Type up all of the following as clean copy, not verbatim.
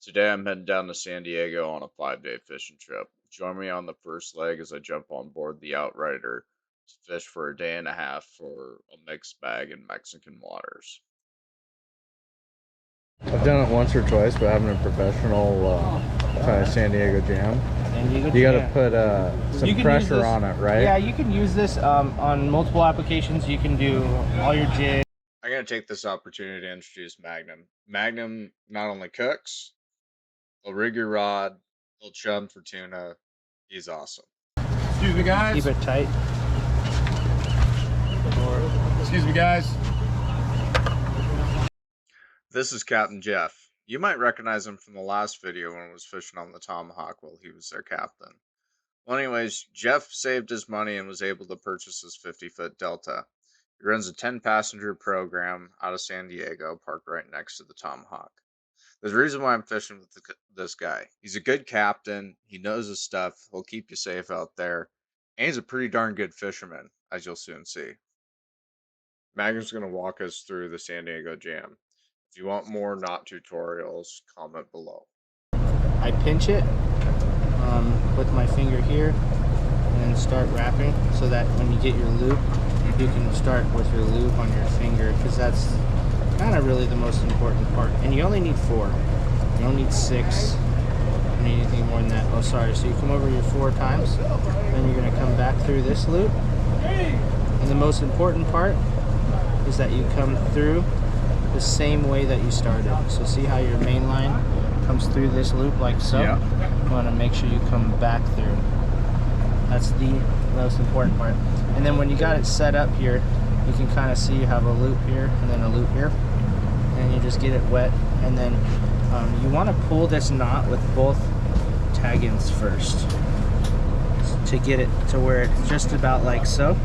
Today I'm heading down to San Diego on a 5-day fishing trip. Join me on the first leg as I jump on board the Outrider to fish for a day and a half for a mixed bag in Mexican waters. I've done it once or twice, but having a professional kind of San Diego jam, you got to put some pressure on it, right? Yeah, you can use this on multiple applications. You can do all your jigs. I'm going to take this opportunity to introduce Magnum. Magnum not only cooks, he'll rig your rod, he'll chum for tuna. He's awesome. Excuse me, guys. Keep it tight. Excuse me, guys. This is Captain Jeff. You might recognize him from the last video when I was fishing on the Tomahawk while he was their captain. Well, anyways, Jeff saved his money and was able to purchase his 50-foot Delta. He runs a 10-passenger program out of San Diego, parked right next to the Tomahawk. There's a reason why I'm fishing with this guy. He's a good captain. He knows his stuff. He'll keep you safe out there. And he's a pretty darn good fisherman, as you'll soon see. Magnum's going to walk us through the San Diego jam. If you want more knot tutorials, comment below. I pinch it with my finger here and then start wrapping so that when you get your loop, you can start with your loop on your finger, because that's kind of really the most important part. And you only need 4. You don't need 6. You don't need anything more than that. Oh, sorry. So you come over your 4 times, then you're going to come back through this loop. And the most important part is that you come through the same way that you started. So see how your main line comes through this loop like so? Yeah. You want to make sure you come back through. That's the most important part. And then when you got it set up here, you can kind of see you have a loop here and then a loop here. And you just get it wet. And then you want to pull this knot with both tag ends first to get it to where it's just about like so.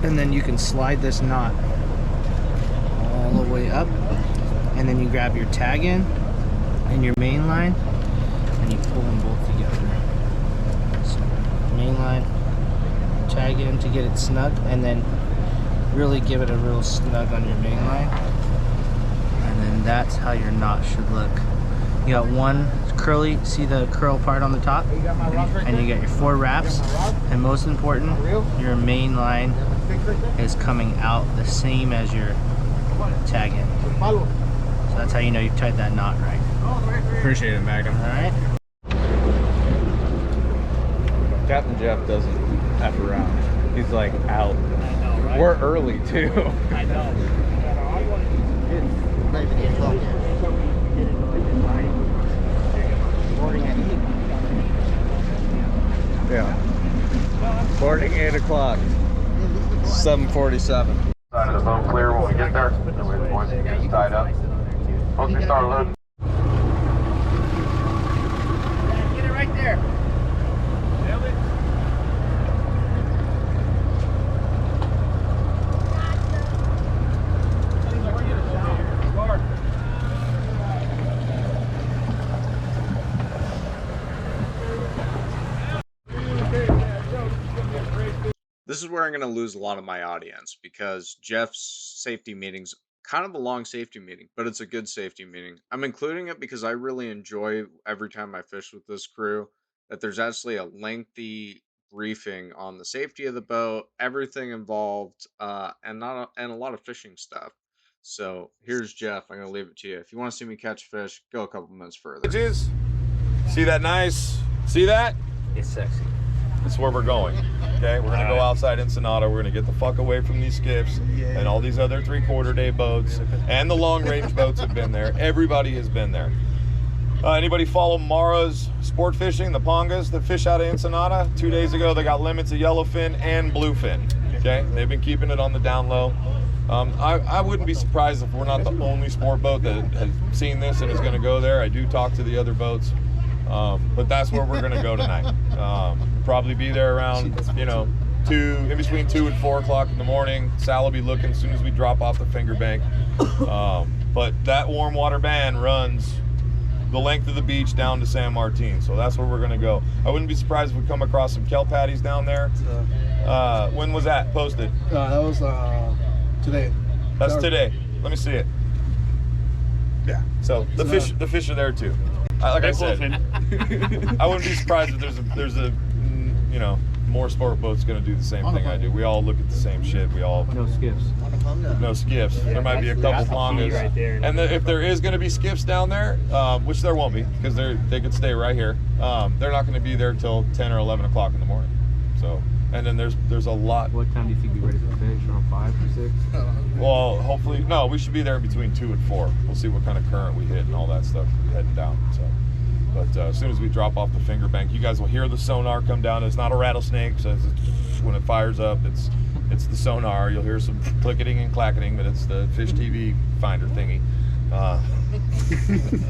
And then you can slide this knot all the way up, and then you grab your tag end and your main line and you pull them both together. So main line, tag end to get it snug, and then really give it a real snug on your main line, and then that's how your knot should look. You got one curly, see the curl part on the top, and you got your 4 wraps, and most important, your main line is coming out the same as your tag end. So that's how you know you've tied that knot right. Appreciate it, Magnum. All right. Captain Jeff doesn't F around. He's like out. I know, right? We're early too. I know. Yeah. Boarding 8 o'clock. 7:47. Side of the boat clear when we get there. Then we're going to get tied up. Once we start loading. Get it right there. This is where I'm going to lose a lot of my audience, because Jeff's safety meeting's kind of a long safety meeting, but it's a good safety meeting. I'm including it because I really enjoy every time I fish with this crew that there's actually a lengthy briefing on the safety of the boat, everything involved, and a lot of fishing stuff. So here's Jeff. I'm going to leave it to you. If you want to see me catch fish, go a couple minutes further. See that nice? See that? It's sexy. That's where we're going. Okay, we're gonna go outside Ensenada. We're gonna get the fuck away from these skiffs and all these other 3/4 day boats, and the long range boats have been there. Everybody has been there. Anybody follow Mara's sport fishing, the Pongas that fish out of Ensenada? 2 days ago, they got limits of yellowfin and bluefin. Okay, they've been keeping it on the down low. I wouldn't be surprised if we're not the only sport boat that has seen this and is gonna go there. I do talk to the other boats. But that's where we're gonna go tonight. Probably be there around, you know, in between 2 and 4 o'clock in the morning. Sal will be looking as soon as we drop off the finger bank. But that warm water band runs the length of the beach down to San Martin, so that's where we're gonna go. I wouldn't be surprised if we come across some kelp patties down there. When was that posted? That was today. That's today. Let me see it. Yeah. So the fish are there too. Like I said, I wouldn't be surprised if there's a you know, more sport boats going to do the same thing I do. We all look at the same shit. We all No skiffs. no skiffs. There might be a couple pongas, right there. and if there is going to be skiffs down there, which there won't be, because they could stay right here. They're not going to be there till 10 or 11 o'clock in the morning. So, and then there's a lot. What time do you think you'll be ready for fish? Around 5 or 6? Well, hopefully, no. We should be there between 2 and 4. We'll see what kind of current we hit and all that stuff heading down. So. But as soon as we drop off the finger bank, you guys will hear the sonar come down. It's not a rattlesnake, so when it fires up, it's the sonar. You'll hear some clicketing and clacketing, but it's the fish TV finder thingy.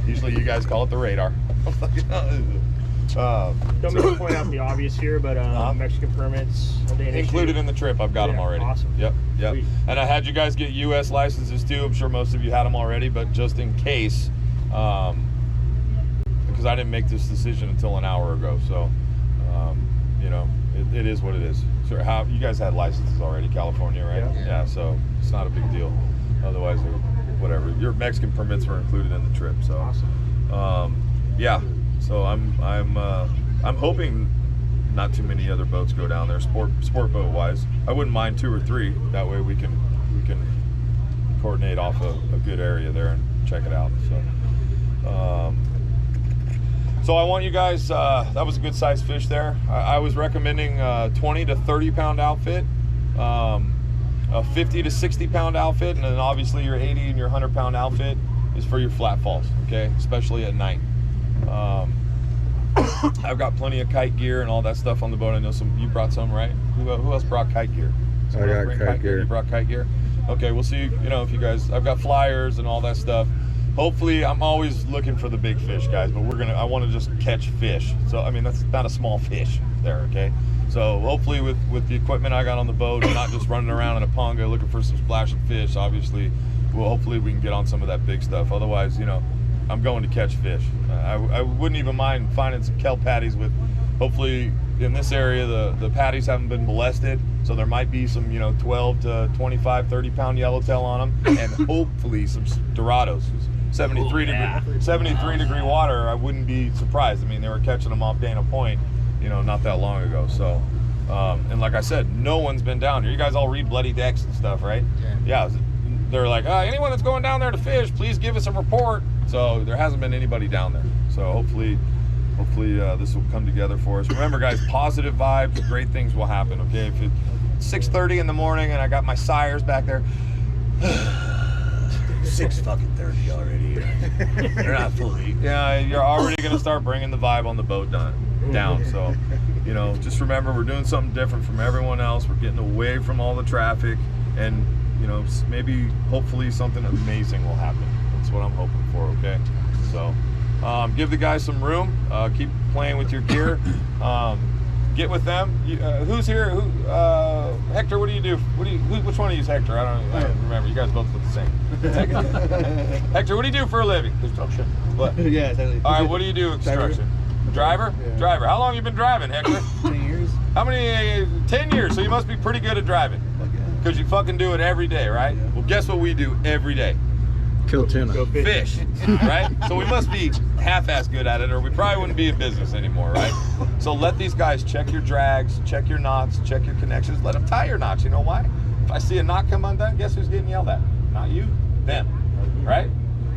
Usually you guys call it the radar. Don't mean to point out the obvious here, but Mexican permits, are they an Included issue? in the trip. I've got them already. Awesome. Yep. Sweet. And I had you guys get U.S. licenses too. I'm sure most of you had them already, but just in case. Because I didn't make this decision until an hour ago, so you know, it is what it is. So how you guys had licenses already, California, right? Yeah. So it's not a big deal. Otherwise, whatever. Your Mexican permits were included in the trip, so yeah. So I'm hoping not too many other boats go down there, sport boat wise. I wouldn't mind 2 or 3. That way we can coordinate off a good area there and check it out. So I want you guys, that was a good sized fish there. I was recommending 20 to 30 pound outfit, a 50 to 60 pound outfit, and then obviously your 80 and your 100 pound outfit is for your flat falls, okay? Especially at night. I've got plenty of kite gear and all that stuff on the boat. I know you brought some, right? Who else brought kite gear? I got kite gear. You brought kite gear? Okay, we'll see, you know, if you guys, I've got flyers and all that stuff. Hopefully, I'm always looking for the big fish, guys, but I want to just catch fish. So, I mean, that's not a small fish there, okay? So, hopefully, with the equipment I got on the boat and not just running around in a ponga looking for some splashing fish, obviously, hopefully we can get on some of that big stuff. Otherwise, you know, I'm going to catch fish. I wouldn't even mind finding some kelp patties with, hopefully, in this area, the patties haven't been molested, so there might be some, you know, 12 to 25, 30 pound yellowtail on them, and hopefully some Dorados. 73 degree water, I wouldn't be surprised. I mean, they were catching them off Dana Point, you know, not that long ago. So, and like I said, no one's been down here. You guys all read Bloody Decks and stuff, right? Yeah. They're like, anyone that's going down there to fish, please give us a report. So there hasn't been anybody down there. So hopefully this will come together for us. Remember, guys, positive vibes, great things will happen. Okay, if it's 6:30 in the morning and I got my sires back there. 6:30 already. They're not fully. Yeah, you're already gonna start bringing the vibe on the boat down. So, you know, just remember we're doing something different from everyone else. We're getting away from all the traffic, and you know, maybe, hopefully, something amazing will happen. That's what I'm hoping for. Okay, so give the guys some room. Keep playing with your gear. Get with them. Who's here? Hector, what do you do? Which one of you is Hector? I don't remember. You guys both look the same. Hector, what do you do for a living? Construction. What? Yeah, exactly. All right, what do you do? Construction. Driver? Yeah. Driver. How long have you been driving, Hector? 10 years. How many? 10 years. So you must be pretty good at driving. Because you fucking do it every day, right? Yeah. Well, guess what we do every day? Kill tuna. Go Fish, right? So we must be half-ass good at it, or we probably wouldn't be in business anymore, right? So let these guys check your drags, check your knots, check your connections. Let them tie your knots. You know why? If I see a knot come undone, guess who's getting yelled at? Not you, them, right?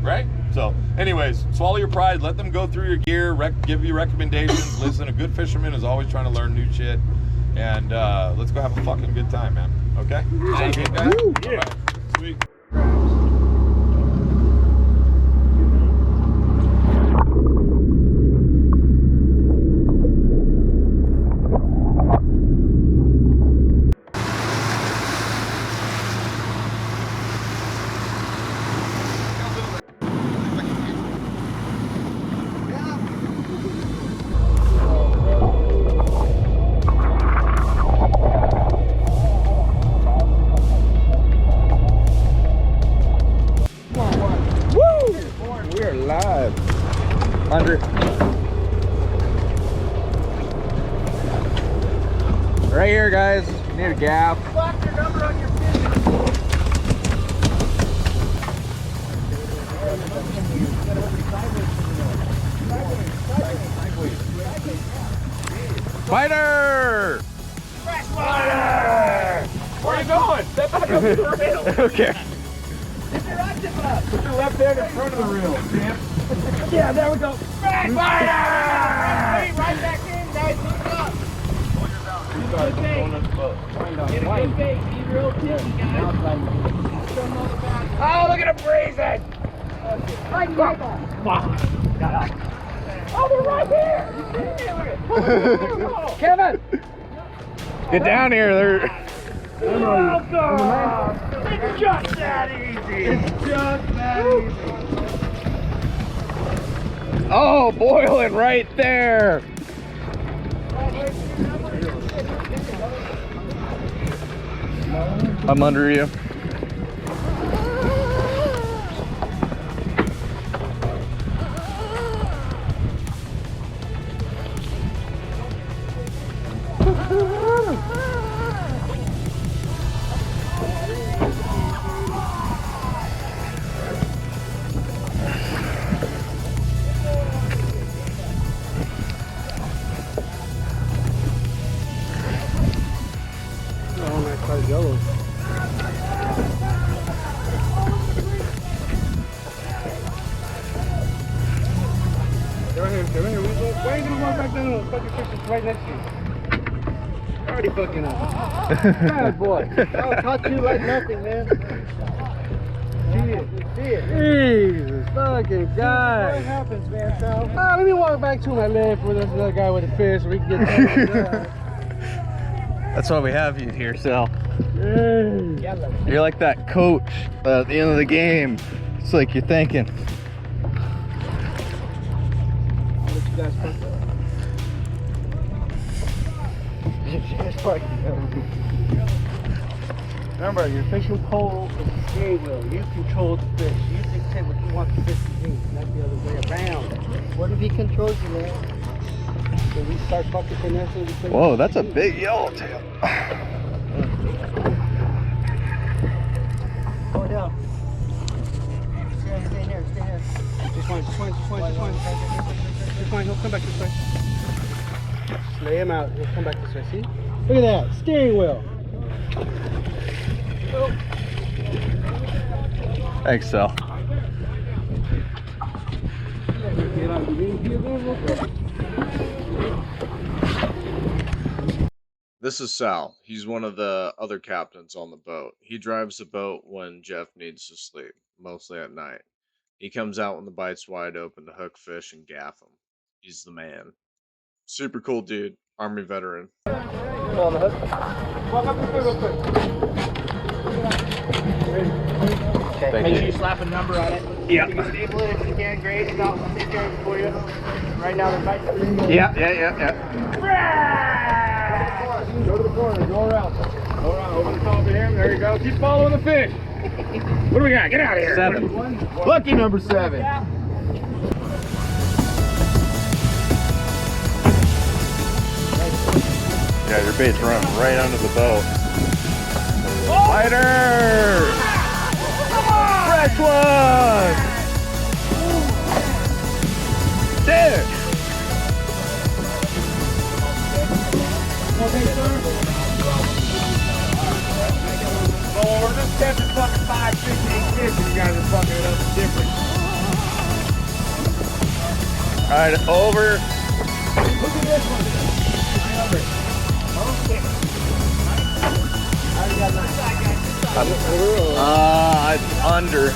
Right? So, anyways, swallow your pride. Let them go through your gear, give you recommendations. Listen, a good fisherman is always trying to learn new shit. And let's go have a fucking good time, man. Okay? Sound good, guys? Yeah. All right. Sweet. Right here, guys. Need a gaff. Slap your number on your fish. Spider! Where are you going? Step back up to the rail. Okay. Put your left hand in front of the reel, champ. Yeah, there we go. Right back in, guys. Look up. Good bait. Get a good bait. Be real picky, guys. Oh, look at him breezing. Oh, they're right here. Kevin! Get down here. They're... It's just that easy. It's just that easy. Oh, boiling right there. I'm under you. Yellow. Come here. Why are you gonna walk back down the fucking fish that's right next to you? You're already fucking up. Bad boy. I'll caught you like nothing, man. See it. Jesus fucking guy. What happens, man, Sal? Let me walk back to my left where there's another guy with a fish so we can get that. That's why we have you here, Sal. You're like that coach at the end of the game. It's like you're thinking. I'll let you guys fuck up. Remember, your fishing pole is the steering wheel. You control the fish. You dictate what you want the fish to do, not the other way around. What if he controls you, man? So we start fucking finessing. Whoa, that's a big yellowtail. Go down. Stay here. Just one. He'll come back this way. Just lay him out. He'll come back this way. See? Look at that. Steering wheel. Thanks, Sal. This is Sal. He's one of the other captains on the boat. He drives the boat when Jeff needs to sleep, mostly at night. He comes out when the bite's wide open to hook fish and gaff them. He's the man. Super cool dude. Army veteran. On the hook. Walk up this way real quick. Okay. Make sure you slap a number on it. Yeah. You can staple it if you can. Great. If not, we'll take care of it for you. Right now, they're biting. Yeah. Go to the corner. Go around. Over the top of him. There you go. Keep following the fish. What do we got? Get out of here. 7. Lucky number 7. Yeah, your bait's running right under the boat. Spider! Fresh one! Dude! Well, we're just catching fucking 5, 6, 8 fish and you guys are fucking it up different. Alright, over. Look at this one. It's under.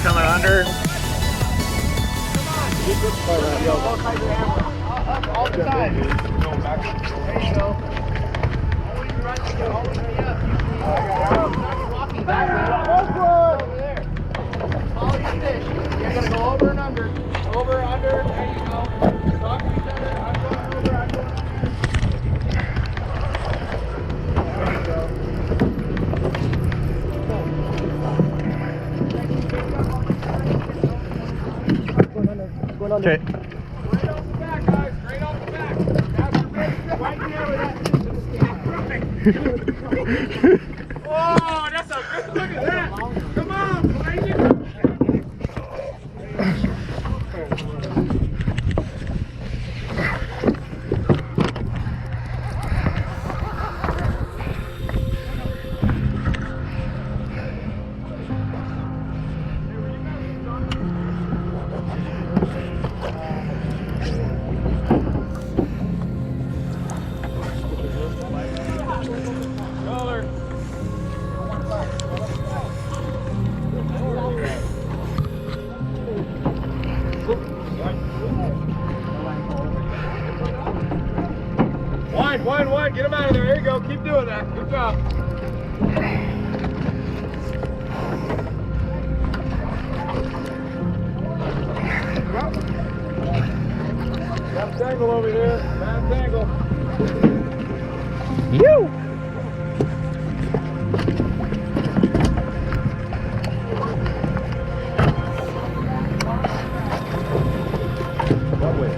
Coming under. All the time. There you go. Always be up. Walking back over there. Follow your fish. You're gonna go over and under. Over, under. There you go. Talk to each other. I'm going over. I'm going under. There you go. Okay. Straight off the back, guys. Straight off the back. That's your bait. Right there with that. Oh, that's a good look at that. Come on, baby. Wide, get him out of there. There you go. Keep doing that. Good job. Got a tangle over here. Bad tangle. You. What way?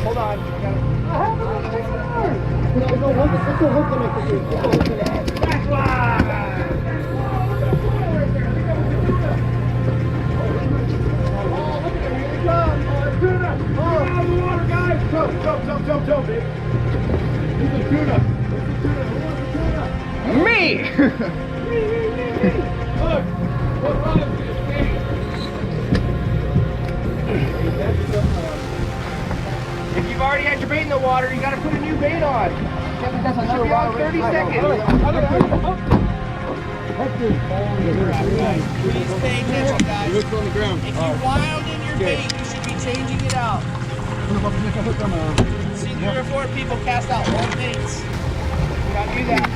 Hold on. Jump, baby. This is Tuna. Me. Look, what rod is this thing? If you've already had your bait in the water, you gotta put a new bait on. Should be on 30 seconds. Please pay attention, guys. If you wild in your bait, you should be changing it out. See 3 or 4 people cast out old baits. You gotta do that.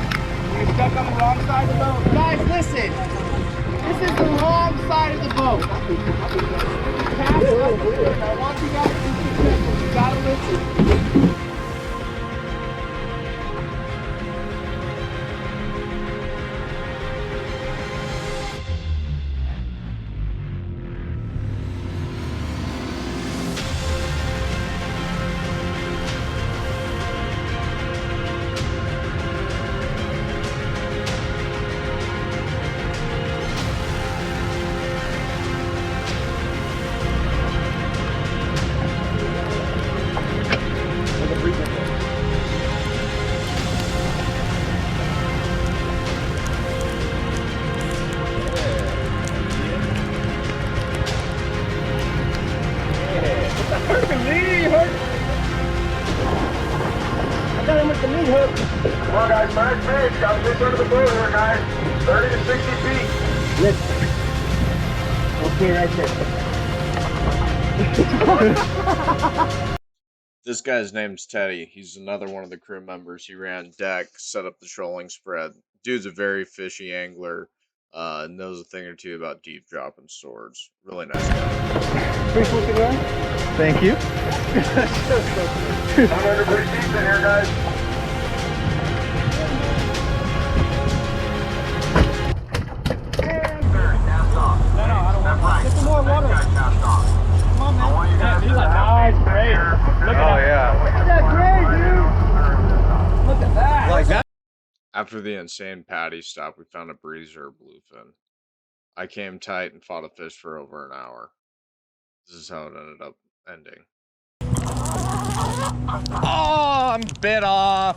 You're stuck on the wrong side of the boat. Guys, listen. This is the wrong side of the boat. Cast up here. I want you guys to be careful. You gotta listen. Come on, guys, back page. Got this under the boat here, guys. 30 to 60 feet. Listen. Okay, right there. This guy's name's Teddy. He's another one of the crew members. He ran deck, set up the trolling spread. Dude's a very fishy angler. Knows a thing or two about deep dropping swords. Really nice guy. Pretty cool cigar. Thank you. 100 pretty deep in here, guys. Get some more water. Come on, man. He's like, nice, great. Look at yeah. Look at that gray, dude. Look at that. Like that. After the insane patty stop, we found a breezer or bluefin. I came tight and fought a fish for over an hour. This is how it ended up ending. Oh, I'm bit off.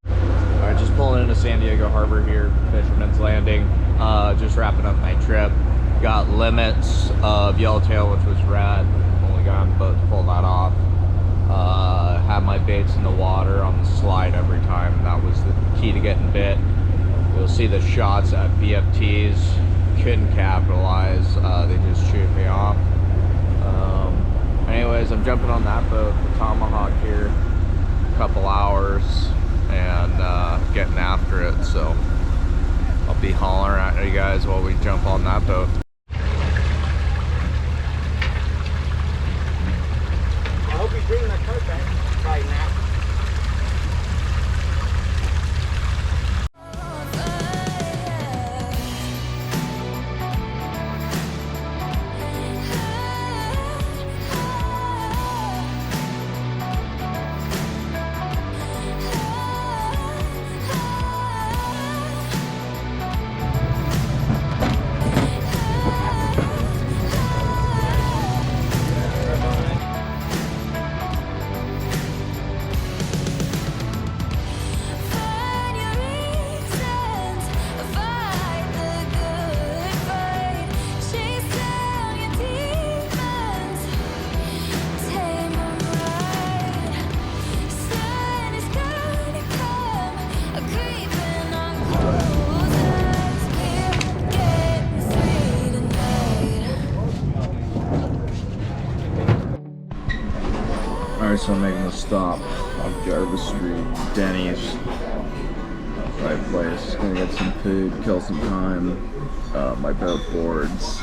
Alright, just pulling into San Diego Harbor here, Fisherman's Landing. Just wrapping up my trip. Got limits of Yellowtail, which was rad. Only got on the boat to pull that off. Had my baits in the water on the slide every time. That was the key to getting bit. You'll see the shots at BFTs. Couldn't capitalize. They just chewed me off. Anyways, I'm jumping on that boat, the Tomahawk here, a couple hours, and getting after it. So I'll be hollering at you guys while we jump on that boat. I hope he's bringing that cart back right now. Alright, so I'm making a stop off Jarvis Street, Denny's. Right place. Gonna get some food, kill some time. My boat boards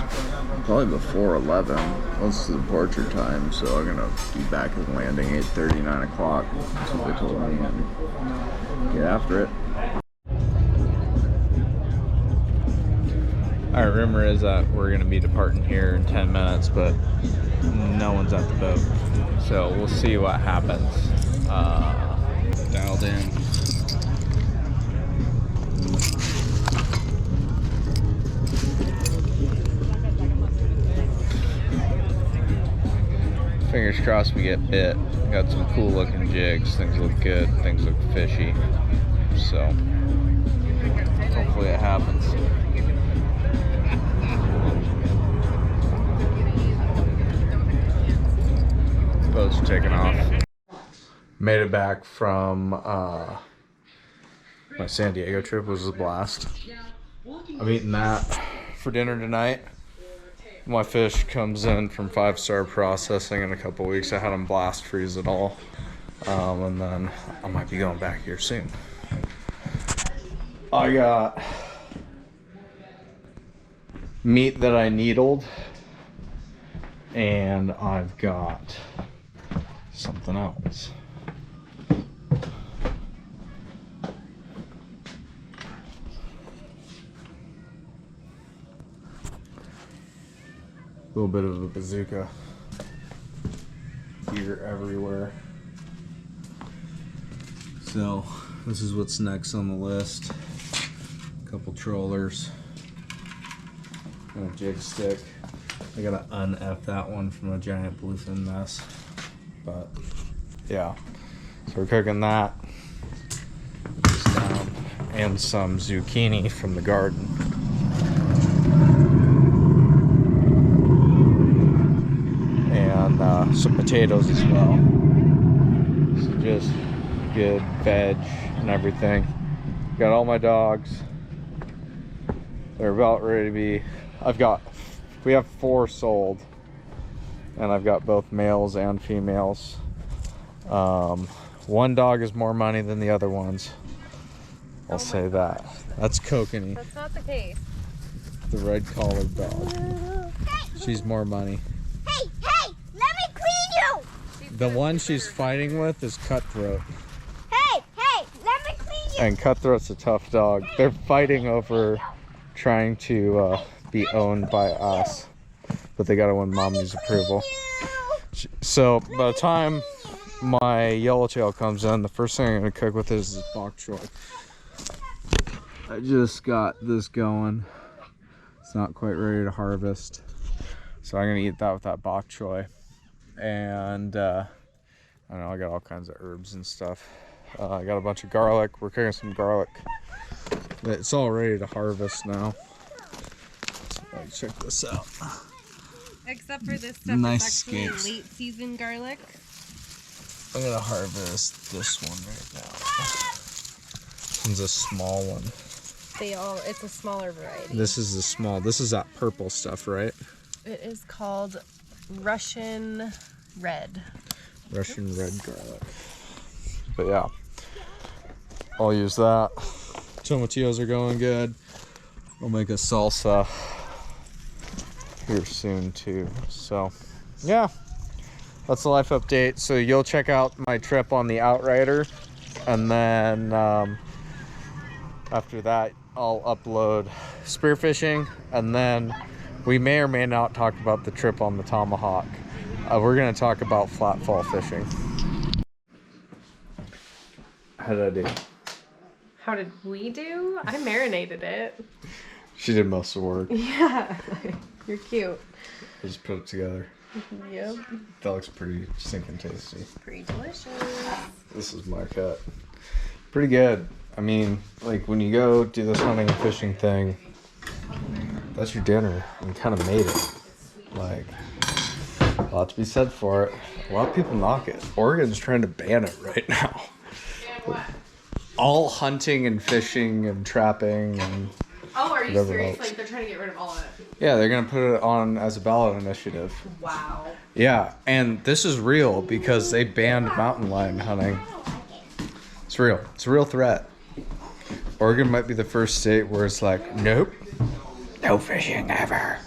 probably before 11. What's the departure time? So I'm gonna be back at the landing 8:30, 9 o'clock. That's what they told me, and get after it. Alright, rumor is that we're gonna be departing here in 10 minutes, but no one's at the boat. So we'll see what happens. Dialed in. Fingers crossed we get bit. Got some cool looking jigs. Things look good. Things look fishy. So hopefully it happens. Boat's taking off. Made it back from my San Diego trip. It was a blast. I'm eating that for dinner tonight. My fish comes in from 5-star processing in a couple weeks. I had them blast freeze it all. And then I might be going back here soon. I got meat that I needled. And I've got something else. A little bit of a bazooka. Gear everywhere. So this is what's next on the list. A couple trollers and a jig stick. I gotta un-F that one from a giant bluefin mess. But yeah. So we're cooking that. And some zucchini from the garden. Some potatoes as well. So just good veg and everything. Got all my dogs. They're about ready to be. We have 4 sold, and I've got both males and females. One dog is more money than the other ones. I'll say that. That's Kokanee. That's not the case. The red collared dog. She's more money. The one she's fighting with is Cutthroat. Hey, let me clean you. And Cutthroat's a tough dog. They're fighting over trying to be owned by us. But they gotta win Mommy's approval. So by the time my Yellowtail comes in, the first thing I'm gonna cook with is bok choy. I just got this going. It's not quite ready to harvest. So I'm gonna eat that with that bok choy. And I don't know, I got all kinds of herbs and stuff. I got a bunch of garlic. We're cooking some garlic. It's all ready to harvest now. Check this out. Except for this stuff, nice it's actually scapes. late season garlic. I'm gonna harvest this one right now. This one's a small one. It's a smaller variety. This is the small. This is that purple stuff, right? It is called Russian red. Russian red garlic. But yeah, I'll use that. Tomatillos are going good. I'll make a salsa here soon too. So yeah, that's the life update. So you'll check out my trip on the Outrider, and then after that I'll upload spearfishing, and then we may or may not talk about the trip on the Tomahawk. We're going to talk about flat fall fishing. How did I do? How did we do? I marinated it. She did most of the work. Yeah, you're cute. I just put it together. Yep. That looks pretty stinking tasty. Pretty delicious. This is my cut. Pretty good. I mean, like when you go do this hunting and fishing thing, that's your dinner. You kind of made it. Like, a lot to be said for it. A lot of people knock it. Oregon's trying to ban it right now. All hunting and fishing and trapping and Oh, are you Whatever serious? else. Like they're trying to get rid of all of it. Yeah, they're gonna put it on as a ballot initiative. Wow. Yeah, and this is real because they banned mountain lion hunting. It's real. It's a real threat. Oregon might be the first state where it's like, nope, no fishing ever.